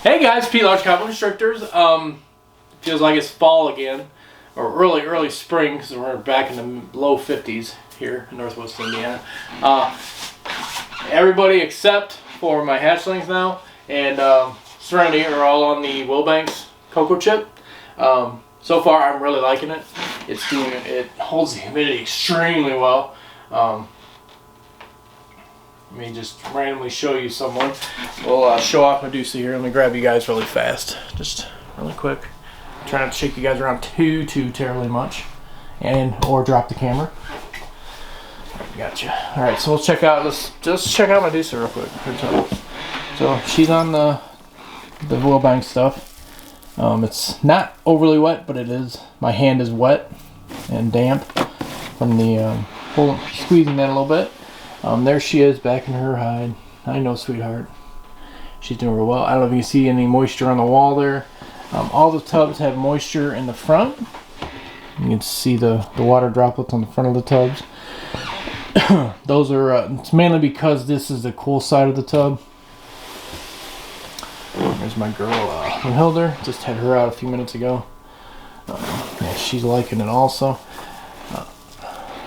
Hey guys, Pete Large Cowboy Instructors. Feels like it's fall again, or early spring, because we're back in the low 50s here in Northwest Indiana. Everybody except for my hatchlings now and Serenity are all on the Wilbanks Cocochip. So far, I'm really liking it. It holds the humidity extremely well. Let me just randomly show you someone. We'll show off Medusa here. Let me grab you guys really fast, just really quick. Try not to shake you guys around too terribly much, or drop the camera. Gotcha. All right, so let's just check out Medusa real quick. So she's on the Wilbanks stuff. It's not overly wet, but it is. My hand is wet and damp from the squeezing that a little bit. There she is back in her hide. I know, sweetheart. She's doing real well. I don't know if you can see any moisture on the wall there. All the tubs have moisture in the front. You can see the water droplets on the front of the tubs. Those are, it's mainly because this is the cool side of the tub. There's my girl, Hilder. Just had her out a few minutes ago. Yeah, she's liking it also.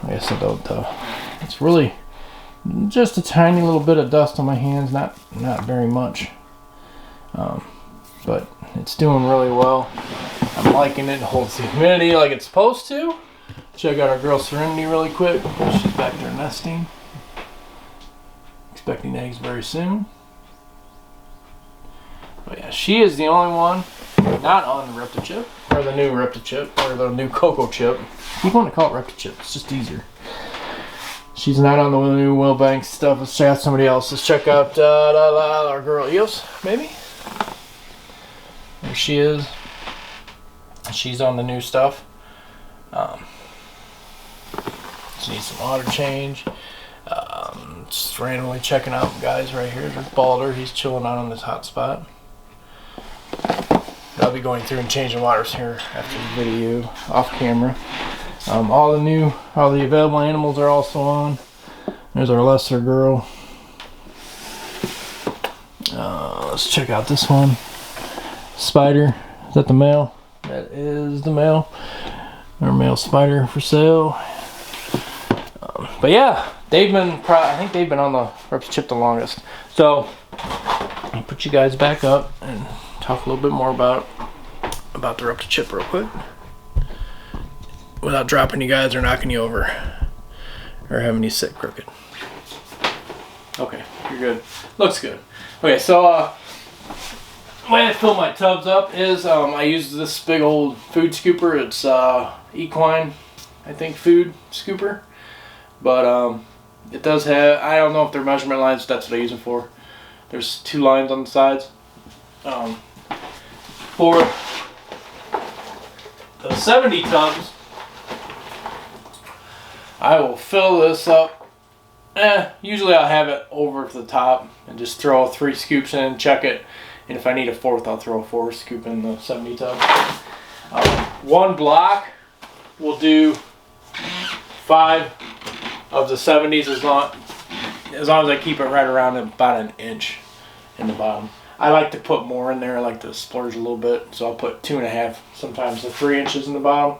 Like I said, it's really just a tiny little bit of dust on my hands, not very much, but it's doing really well. I'm liking it. It holds the humidity like it's supposed to. Check out our girl Serenity really quick. She's back there nesting, expecting eggs very soon. But yeah, she is the only one not on the Reptochip, or the new Reptochip, or the new Cocochip. You want to call it Reptochip, it's just easier. She's not on the new Wilbanks stuff. Let's check out somebody else. Let's check out our girl Eos, maybe. There she is. She's on the new stuff. She needs some water change. Just randomly checking out guys right here. There's Balder. He's chilling out on this hot spot. I'll be going through and changing waters here after the video, off camera. All the available animals are also on. There's our lesser girl. Let's check out this one. Spider. Is that the male? That is the male. Our male spider for sale. But yeah, I think they've been on the Reptochip the longest. So I'll put you guys back up and talk a little bit more about the Reptochip real quick, without dropping you guys or knocking you over or having you sit crooked. Okay, you're good. Looks good. Okay, so the way I fill my tubs up is I use this big old food scooper. It's equine, I think, food scooper. But it does have, I don't know if they're measurement lines, but that's what I use them for. There's 2 lines on the sides. For the 70 tubs, I will fill this up. Usually I'll have it over the top and just throw 3 scoops in, check it, and if I need a 4th, I'll throw a 4th scoop in the 70 tub. One block will do 5 of the 70s as long as I keep it right around about an inch in the bottom. I like to put more in there. I like to splurge a little bit, so I'll put 2.5, sometimes to 3 inches in the bottom.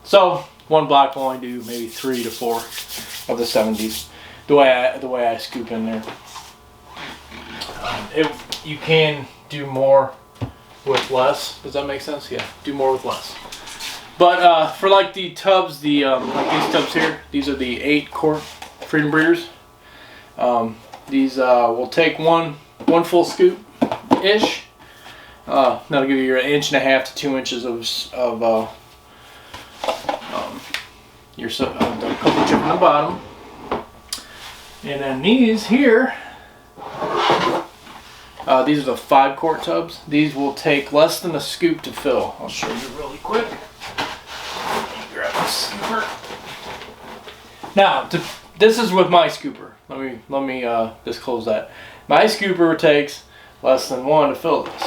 So one block will only do maybe 3 to 4 of the 70s. The way I scoop in there. You can do more with less. Does that make sense? Yeah, do more with less. But for like the tubs, like these tubs here, these are the 8-quart Freedom Breeders. These will take one full scoop ish. That'll give you your 1.5 to 2 inches of the Cocochip in the bottom. And then these here, these are the 5-quart tubs. These will take less than a scoop to fill. I'll show you really quick. Grab this scooper. Now, this is with my scooper. Let me disclose that. My scooper takes less than 1 to fill this.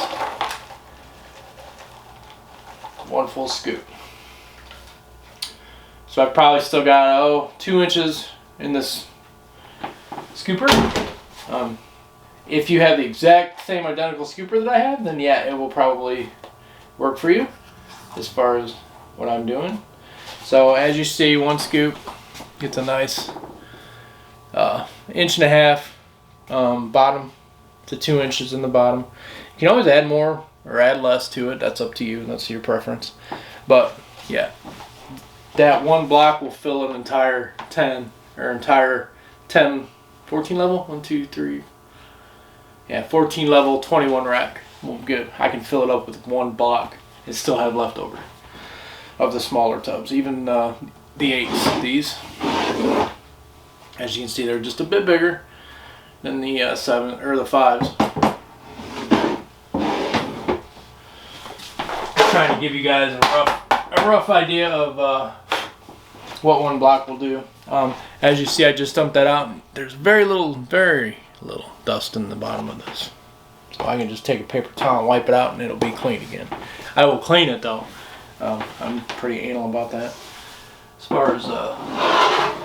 1 full scoop. So I've probably still got 2 inches in this scooper. If you have the exact same identical scooper that I have, then yeah, it will probably work for you as far as what I'm doing. So as you see, one scoop gets a nice 1.5 inch bottom to 2 inches in the bottom. You can always add more or add less to it. That's up to you. That's your preference. But yeah, that one block will fill an entire 10 or entire 10, 14 level. 1, 2, 3. Yeah, 14 level, 21 rack. Well, good. I can fill it up with one block and still have leftover of the smaller tubs. Even the 8s, these, as you can see, they're just a bit bigger than the 7 or the 5s. Trying to give you guys a rough idea of what one block will do. As you see, I just dumped that out. There's very little dust in the bottom of this, so I can just take a paper towel and wipe it out and it'll be clean again. I will clean it though. I'm pretty anal about that as far as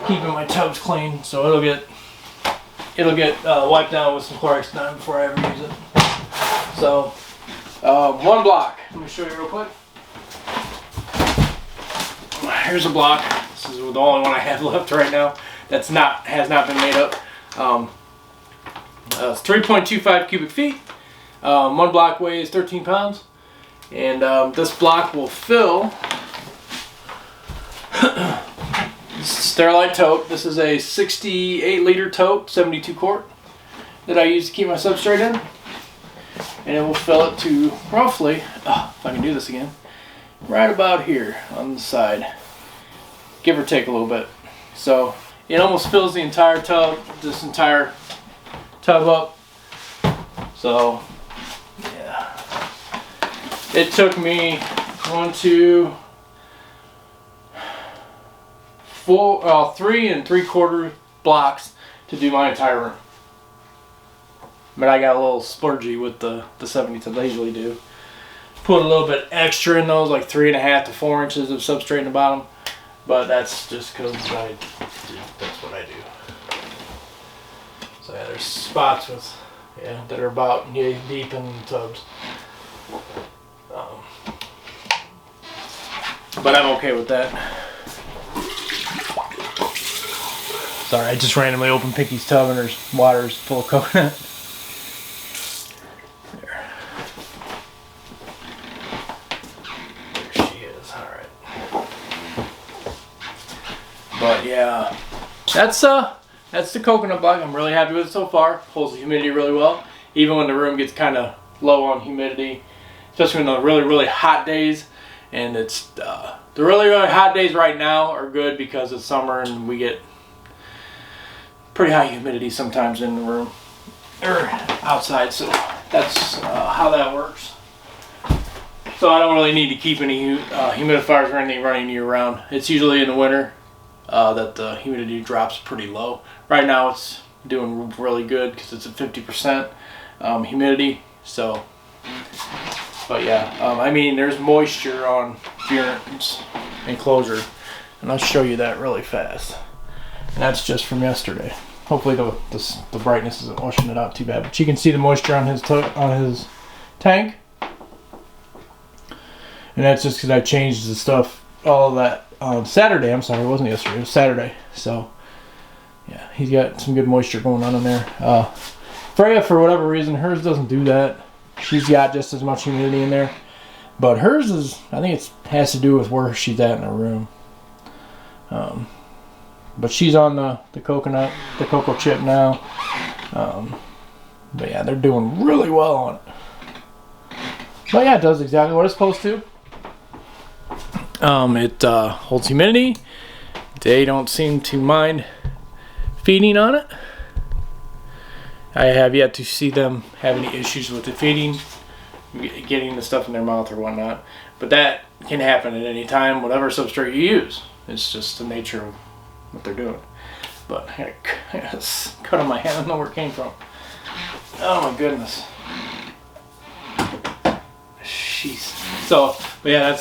keeping my tubs clean, so it'll get wiped down with some Clorox done before I ever use it. So one block, let me show you real quick. Here's a block. This is the only one I have left right now that's has not been made up. It's 3.25 cubic feet. One block weighs 13 pounds. And this block will fill Sterilite tote. This is a 68 liter tote, 72 quart, that I use to keep my substrate in. And it will fill it to roughly, if I can do this again, right about here on the side. Give or take a little bit. So it almost fills the entire tub, this entire tub up. So yeah, it took me 3 3/4 blocks to do my entire room. But I got a little splurgy with the 70s that I usually do. Put a little bit extra in those, like 3.5 to 4 inches of substrate in the bottom. But that's just because that's what I do. So yeah, there's spots with that are about knee deep in the tubs. But I'm okay with that. Sorry, I just randomly opened Pinky's tub and there's water's full of coconut. There she is. All right. But yeah, that's the coconut block. I'm really happy with it so far. Holds the humidity really well, even when the room gets kind of low on humidity, especially in the really hot days. And it's the really hot days right now are good because it's summer and we get pretty high humidity sometimes in the room or outside. So that's how that works. So I don't really need to keep any humidifiers or anything running year round. It's usually in the winter that the humidity drops pretty low. Right now it's doing really good because it's at 50% humidity. So, but yeah, I mean there's moisture on your enclosure, and I'll show you that really fast. And that's just from yesterday. Hopefully the brightness isn't washing it out too bad, but you can see the moisture on his tank. And that's just because I changed the stuff, all of that on Saturday. I'm sorry, it wasn't yesterday, it was Saturday. So yeah, he's got some good moisture going on in there. Freya, for whatever reason, hers doesn't do that. She's got just as much humidity in there, but hers is, I think it has to do with where she's at in her room. But she's on the Cocochip now. But yeah, they're doing really well on it. But yeah, it does exactly what it's supposed to. It holds humidity. They don't seem to mind feeding on it. I have yet to see them have any issues with the feeding, getting the stuff in their mouth or whatnot. But that can happen at any time, whatever substrate you use. It's just the nature of what they're doing. But I got a cut on my hand. I don't know where it came from. Oh my goodness. Jeez. So, but yeah,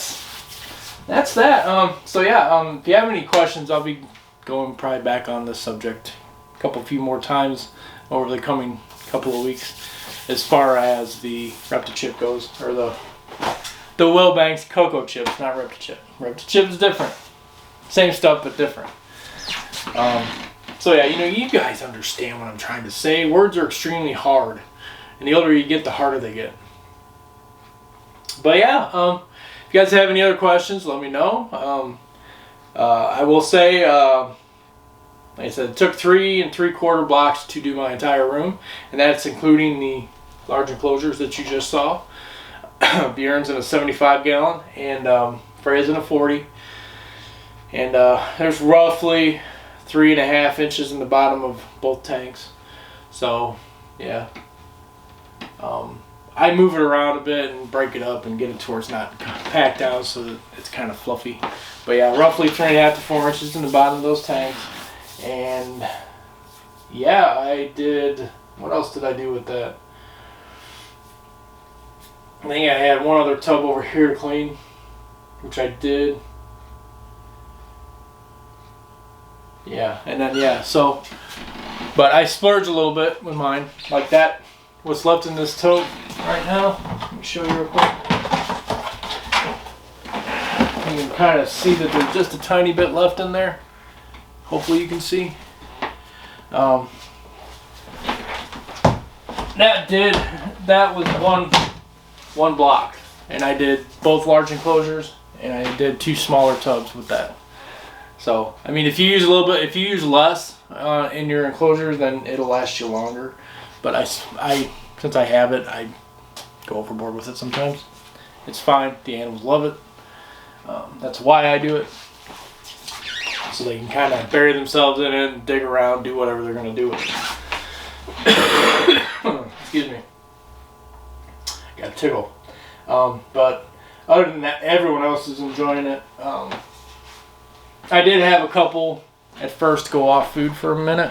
that's that. So yeah, if you have any questions, I'll be going probably back on this subject a few more times over the coming couple of weeks as far as the Reptochip goes, or the Wilbanks Cocochip, not Reptochip. Reptochip is different. Same stuff, but different. So yeah, you guys understand what I'm trying to say. Words are extremely hard, and the older you get, the harder they get. But yeah, if you guys have any other questions, let me know. I will say, like I said, it took 3 3/4 blocks to do my entire room, and that's including the large enclosures that you just saw. Bjorn's in a 75 gallon, and Freya's in a 40. And there's roughly 3.5 inches in the bottom of both tanks. So yeah, I move it around a bit and break it up and get it to where it's not packed down so that it's kind of fluffy. But yeah, roughly 3.5 to 4 inches in the bottom of those tanks. And yeah, I did, what else did I do with that? I think I had one other tub over here to clean, which I did. Yeah, and then yeah, so, but I splurged a little bit with mine, like that. What's left in this tote right now, let me show you real quick. You can kind of see that there's just a tiny bit left in there. Hopefully you can see. That was one block, and I did both large enclosures, and I did 2 smaller tubs with that. So I mean, if you use a little bit, if you use less in your enclosure, then it'll last you longer. But I since I have it, I go overboard with it sometimes. It's fine. The animals love it. That's why I do it. So they can kind of bury themselves in it and dig around, do whatever they're going to do with it. Excuse me. Got a tickle. But other than that, everyone else is enjoying it. I did have a couple at first go off food for a minute.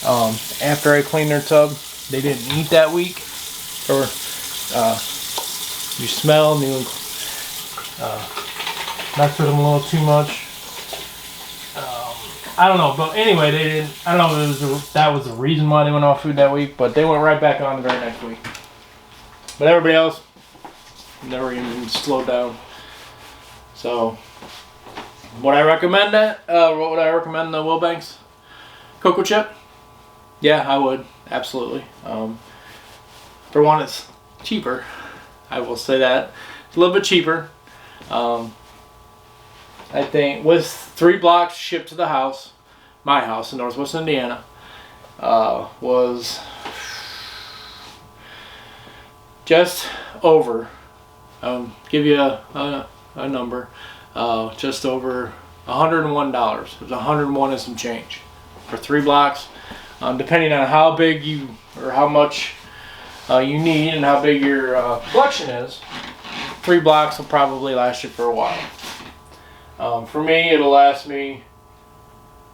After I cleaned their tub, they didn't eat that week. Or you smell, messed with them a little too much. I don't know, but anyway, they didn't. I don't know if that was the reason why they went off food that week, but they went right back on the very next week. But everybody else never even slowed down. So, would I recommend that? Would I recommend the Wilbanks Cocochip? Yeah, I would, absolutely. For one, it's cheaper. I will say that it's a little bit cheaper. I think with 3 blocks shipped to the house, my house in Northwest Indiana, was just over, give you a number, just over $101. It was 101 and some change for 3 blocks. Depending on how big you, or how much you need and how big your collection is, 3 blocks will probably last you for a while. For me, it'll last me,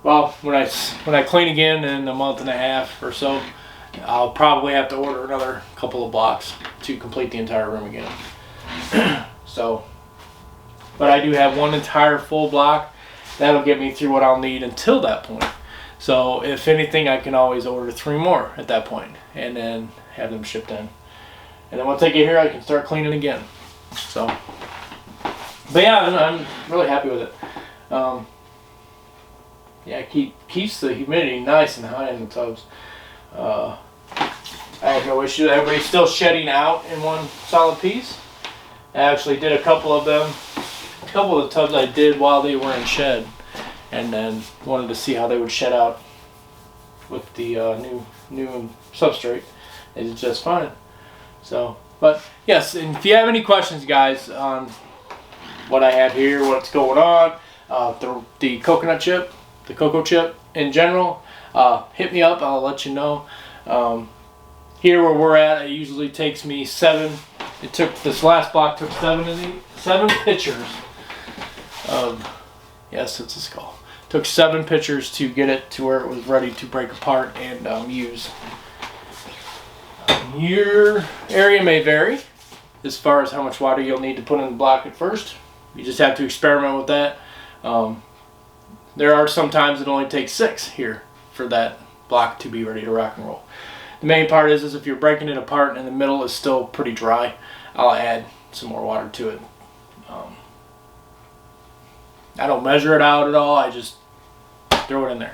well, when I clean again in a month and a half or so, I'll probably have to order another couple of blocks to complete the entire room again. So, but I do have 1 entire full block. That'll get me through what I'll need until that point. So if anything, I can always order 3 more at that point and then have them shipped in. And then once I get here, I can start cleaning again. So, but yeah, I'm really happy with it. Yeah, keeps the humidity nice and high in the tubs. I have no issue. Everybody's still shedding out in one solid piece. I actually did a couple of them. A couple of the tubs I did while they were in shed, and then wanted to see how they would shed out with the new substrate. They did just fine. So, but yes, and if you have any questions, guys, on what I have here, what's going on, the coconut chip, the cocoa chip in general, hit me up. I'll let you know. Here where we're at, it usually takes me 7. It took, this last block took 7 pictures of, yes, it's a skull. Took 7 pictures to get it to where it was ready to break apart and use. Your area may vary as far as how much water you'll need to put in the block at first. You just have to experiment with that. There are some times it only takes 6 here for that block to be ready to rock and roll. The main part is if you're breaking it apart and the middle is still pretty dry, I'll add some more water to it. I don't measure it out at all. I just throw it in there.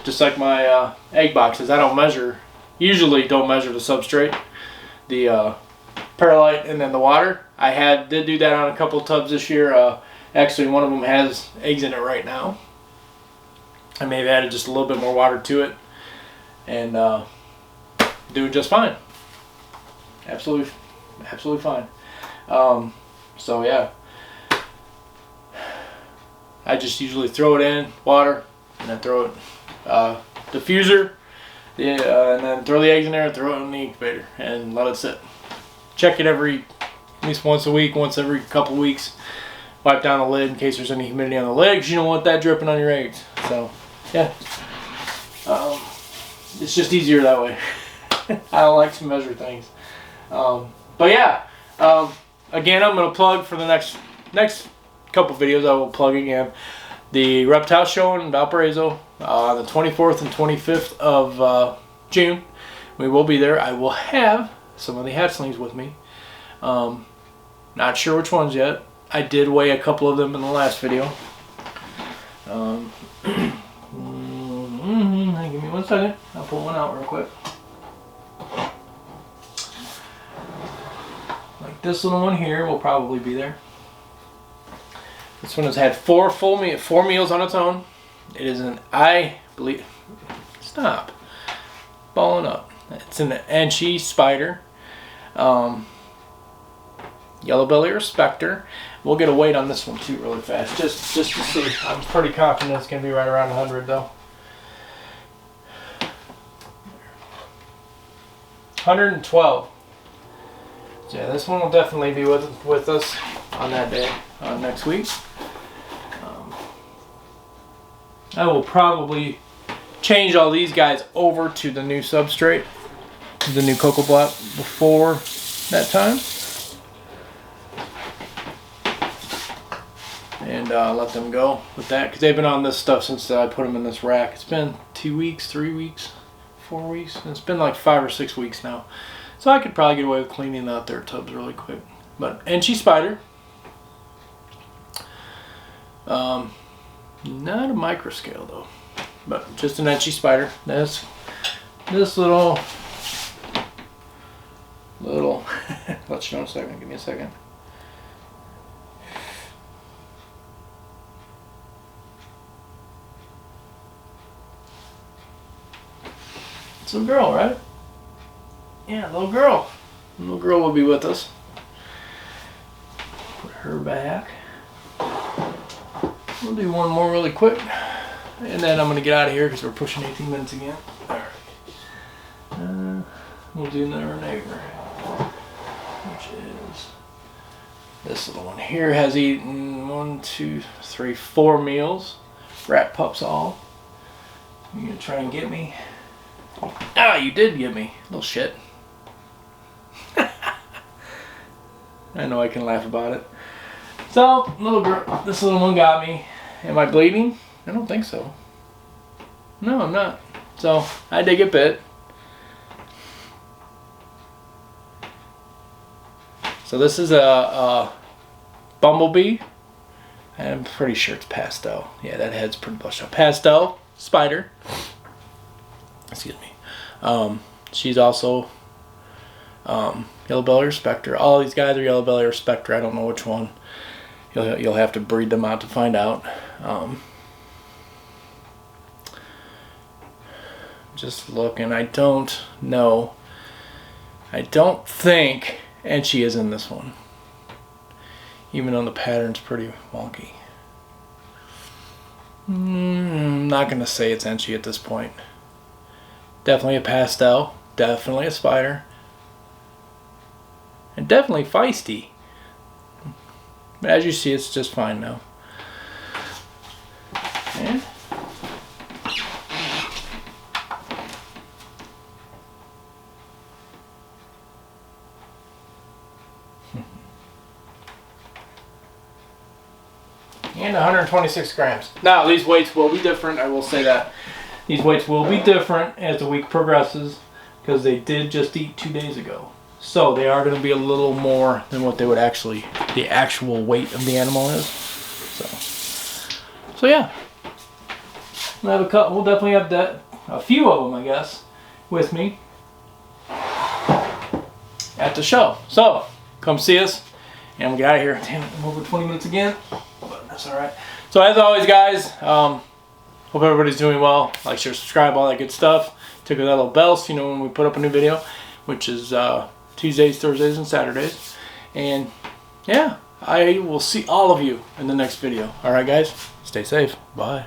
Just like my egg boxes, I usually don't measure the substrate, the perlite, and then the water. I did do that on a couple of tubs this year. Actually, one of them has eggs in it right now. I may have added just a little bit more water to it, and doing just fine. Absolutely fine. So yeah, I just usually throw it in water, and then throw it diffuser, and then throw the eggs in there and throw it in the incubator and let it sit. Check it at least once a week, once every couple weeks. Wipe down the lid in case there's any humidity on the lid, because you don't want that dripping on your eggs. So yeah, it's just easier that way. I don't like to measure things. But yeah, again, I'm going to plug for the next couple videos. I will plug again the reptile show in Valparaiso on the 24th and 25th of June. We will be there. I will have some of the hatchlings with me. Not sure which ones yet. I did weigh a couple of them in the last video. Give me 1 second. I'll pull one out real quick. Like this little one here will probably be there. This one has had 4 meals on its own. It is stop balling up. It's an Enchi spider, yellow belly or specter. We'll get a weight on this one too really fast, just to see. I'm pretty confident it's gonna be right around 100 though. 112. So yeah, this one will definitely be with us on that day, next week. I will probably change all these guys over to the new substrate, the new Cocoa Block, before that time, and let them go with that, because they've been on this stuff since I put them in this rack. It's been 2 weeks, 3 weeks, 4 weeks, and it's been like 5 or 6 weeks now. So I could probably get away with cleaning out their tubs really quick. But Enchi spider, not a micro scale though, but just an Enchi spider. This little let you know in a second. Give me a second. It's a girl, right? Yeah, little girl. Little girl will be with us. Put her back. We'll do one more really quick, and then I'm going to get out of here because we're pushing 18 minutes again. Alright. We'll do another neighbor, which is this little one here. Has eaten 1, 2, 3, 4 meals. Rat pups all. You're going to try and get me? Ah, you did get me, little shit. I know I can laugh about it. So, little girl, this little one got me. Am I bleeding? I don't think so. No, I'm not. So, I did get bit. So this is a bumblebee. I'm pretty sure it's pastel. Yeah, that head's pretty blushed up. Pastel spider. Excuse me. She's also yellow belly or specter. All these guys are yellow belly or specter. I don't know which one. You'll have to breed them out to find out. Just looking. I don't know. I don't think Enchi is in this one, even though the pattern's pretty wonky. I'm not gonna say it's Enchi at this point. Definitely a pastel. Definitely a spider. And definitely feisty. But as you see, it's just fine now. And and 126 grams. Now, these weights will be different. I will say that. These weights will be different as the week progresses. because they did just eat 2 days ago. So they are going to be a little more than what they would actually, the actual weight of the animal is. So yeah, we'll have we'll definitely have a few of them, I guess, with me at the show. So come see us, and we'll get out of here. Damn it, I'm over 20 minutes again, but that's all right. So as always, guys, hope everybody's doing well. Like, share, subscribe, all that good stuff. Tickle that little bell so you know when we put up a new video, which is Tuesdays, Thursdays, and Saturdays. And yeah, I will see all of you in the next video. All right, guys, stay safe. Bye.